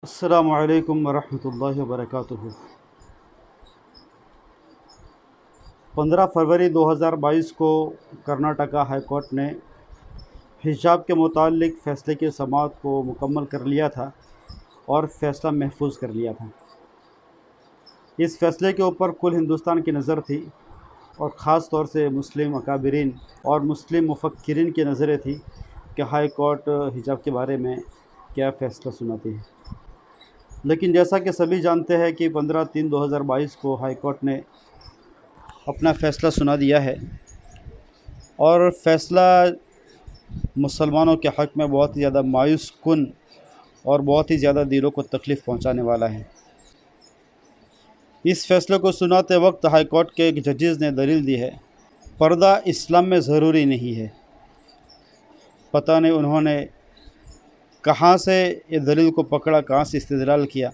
السلام علیکم ورحمۃ اللہ وبرکاتہ۔ 15 فروری 2022 کو کرناٹکا ہائی کورٹ نے حجاب کے متعلق فیصلے کی سماعت کو مکمل کر لیا تھا اور فیصلہ محفوظ کر لیا تھا۔ اس فیصلے کے اوپر کل ہندوستان کی نظر تھی اور خاص طور سے مسلم اکابرین اور مسلم مفکرین کی نظریں تھی کہ ہائی کورٹ حجاب کے بارے میں کیا فیصلہ سناتی ہے۔ لیکن جیسا کہ سبھی جانتے ہیں کہ 15/3/2022 کو ہائی کورٹ نے اپنا فیصلہ سنا دیا ہے اور فیصلہ مسلمانوں کے حق میں بہت ہی زیادہ مایوس کن اور بہت ہی زیادہ دلوں کو تکلیف پہنچانے والا ہے۔ اس فیصلے کو سناتے وقت ہائی کورٹ کے ججز نے دلیل دی ہے، پردہ اسلام میں ضروری نہیں ہے۔ پتہ نہیں انہوں نے کہاں سے یہ دلیل کو پکڑا، کہاں سے استدلال کیا،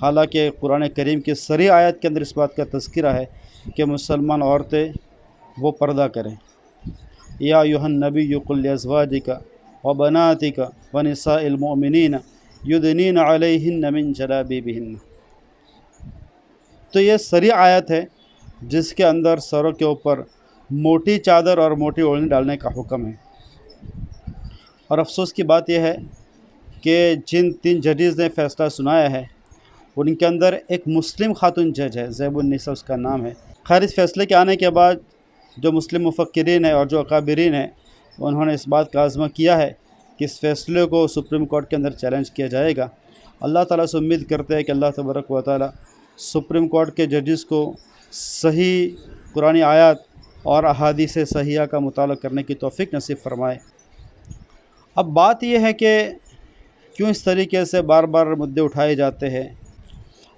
حالانکہ قرآن کریم کی صریح آیت کے اندر اس بات کا تذکرہ ہے کہ مسلمان عورتیں وہ پردہ کریں۔ یا ایھا النبی قل لازواجک وبناتک ونساء المؤمنین یدنین علیہن من جلابیبہن۔ تو یہ صریح آیت ہے جس کے اندر سروں کے اوپر موٹی چادر اور موٹی اوڑھنی ڈالنے کا حکم ہے۔ اور افسوس کی بات یہ ہے کہ جن 3 ججز نے فیصلہ سنایا ہے ان کے اندر ایک مسلم خاتون جج ہے، زیب النساء اس کا نام ہے۔ خیر، اس فیصلے کے آنے کے بعد جو مسلم مفکرین ہیں اور جو اکابرین ہیں انہوں نے اس بات کا عزم کیا ہے کہ اس فیصلے کو سپریم کورٹ کے اندر چیلنج کیا جائے گا۔ اللہ تعالیٰ سے امید کرتے ہیں کہ اللہ تبارک و تعالیٰ سپریم کورٹ کے ججز کو صحیح قرآنی آیات اور احادیث صحیحہ کا مطالعہ کرنے کی توفیق نصیب فرمائے۔ اب بات یہ ہے کہ کیوں اس طریقے سے بار بار مدعے اٹھائے جاتے ہیں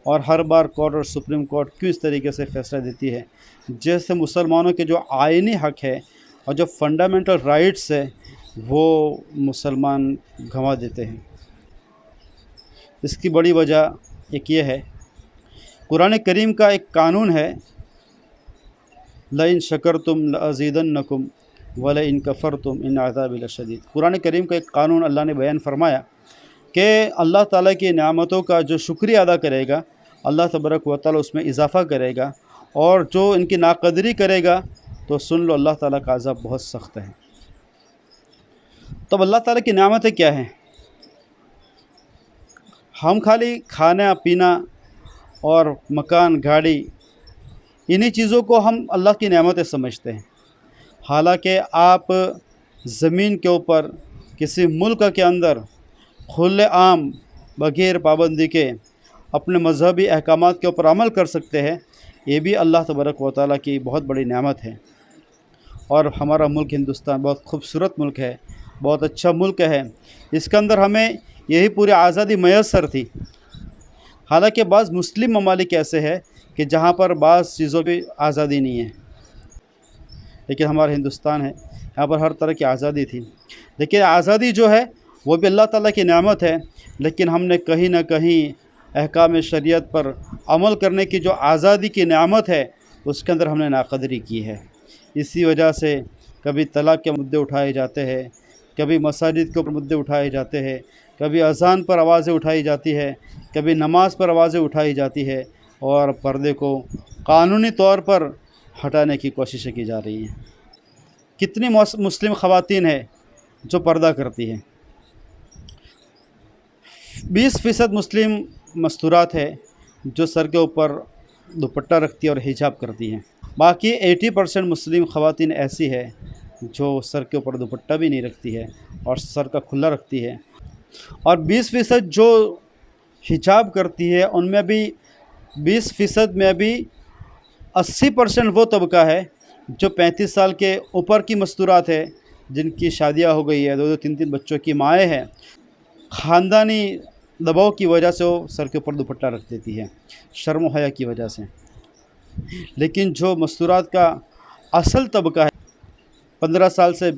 اور ہر بار کورٹ اور سپریم کورٹ کیوں اس طریقے سے فیصلہ دیتی ہے، جیسے مسلمانوں کے جو آئینی حق ہے اور جو فنڈامنٹل رائٹس ہے وہ مسلمان گنوا دیتے ہیں۔ اس کی بڑی وجہ ایک یہ ہے، قرآن کریم کا ایک قانون ہے، لَإِن شَكَرْتُمْ لَأَزِيدَنَّكُمْ وَلَإِن كَفَرْتُمْ إِنَّ عَذَابِي لَشَدِيدٌ۔ قرآن کریم کا ایک قانون اللہ نے بیان فرمایا کہ اللہ تعالیٰ کی نعمتوں کا جو شکریہ ادا کرے گا اللہ تبارک و تعالیٰ اس میں اضافہ کرے گا، اور جو ان کی ناقدری کرے گا تو سن لو اللہ تعالیٰ کا عذاب بہت سخت ہے۔ تب اللہ تعالیٰ کی نعمتیں کیا ہیں؟ ہم خالی کھانا پینا اور مکان گاڑی انہی چیزوں کو ہم اللہ کی نعمتیں سمجھتے ہیں، حالانکہ آپ زمین کے اوپر کسی ملک کے اندر کھلے عام بغیر پابندی کے اپنے مذہبی احکامات کے اوپر عمل کر سکتے ہیں، یہ بھی اللہ تبارک و تعالیٰ کی بہت بڑی نعمت ہے۔ اور ہمارا ملک ہندوستان بہت خوبصورت ملک ہے، بہت اچھا ملک ہے، اس کے اندر ہمیں یہی پوری آزادی میسر تھی۔ حالانکہ بعض مسلم ممالک ایسے ہیں کہ جہاں پر بعض چیزوں کی آزادی نہیں ہے، لیکن ہمارا ہندوستان ہے، یہاں پر ہر طرح کی آزادی تھی۔ لیکن آزادی جو ہے وہ بھی اللہ تعالیٰ کی نعمت ہے، لیکن ہم نے کہیں نہ کہیں احکام شریعت پر عمل کرنے کی جو آزادی کی نعمت ہے اس کے اندر ہم نے ناقدری کی ہے۔ اسی وجہ سے کبھی طلاق کے مدعے اٹھائے جاتے ہیں، کبھی مساجد کے اوپر مدعے اٹھائے جاتے ہیں، کبھی اذان پر آوازیں اٹھائی جاتی ہے، کبھی نماز پر آوازیں اٹھائی جاتی ہے، اور پردے کو قانونی طور پر ہٹانے کی کوششیں کی جا رہی ہیں۔ کتنی مسلم خواتین ہیں جو پردہ کرتی ہیں؟ 20% مسلم مستورات ہے جو سر کے اوپر دوپٹہ رکھتی ہے اور حجاب کرتی ہیں، باقی 80% مسلم خواتین ایسی ہے جو سر کے اوپر دوپٹہ بھی نہیں رکھتی ہے اور سر کا کھلا رکھتی ہے، اور 20% جو حجاب کرتی ہے ان میں بھی 20% میں بھی 80% وہ طبقہ ہے جو 35 سال کے اوپر کی مستورات ہے، جن کی شادیاں ہو گئی ہے، 2 3 بچوں کی مائیں ہیں، خاندانی دباؤ کی وجہ سے وہ سر کے اوپر دوپٹہ رکھ دیتی ہے، شرم و حیا کی وجہ سے۔ لیکن جو مستورات کا اصل طبقہ ہے، 15 سال سے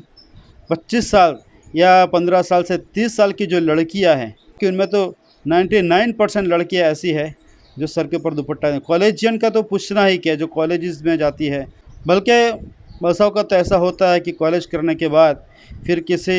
25 سال یا 15 سال سے 30 سال کی جو لڑکیاں ہیں، کہ ان میں تو 99% لڑکیاں ایسی ہے جو سر کے اوپر دوپٹہ ہیں۔ کالجین کا تو پوچھنا ہی کیا، جو کالجز میں جاتی ہے، بلکہ بسا اوقات تو ایسا ہوتا ہے کہ کالج کرنے کے بعد پھر کسی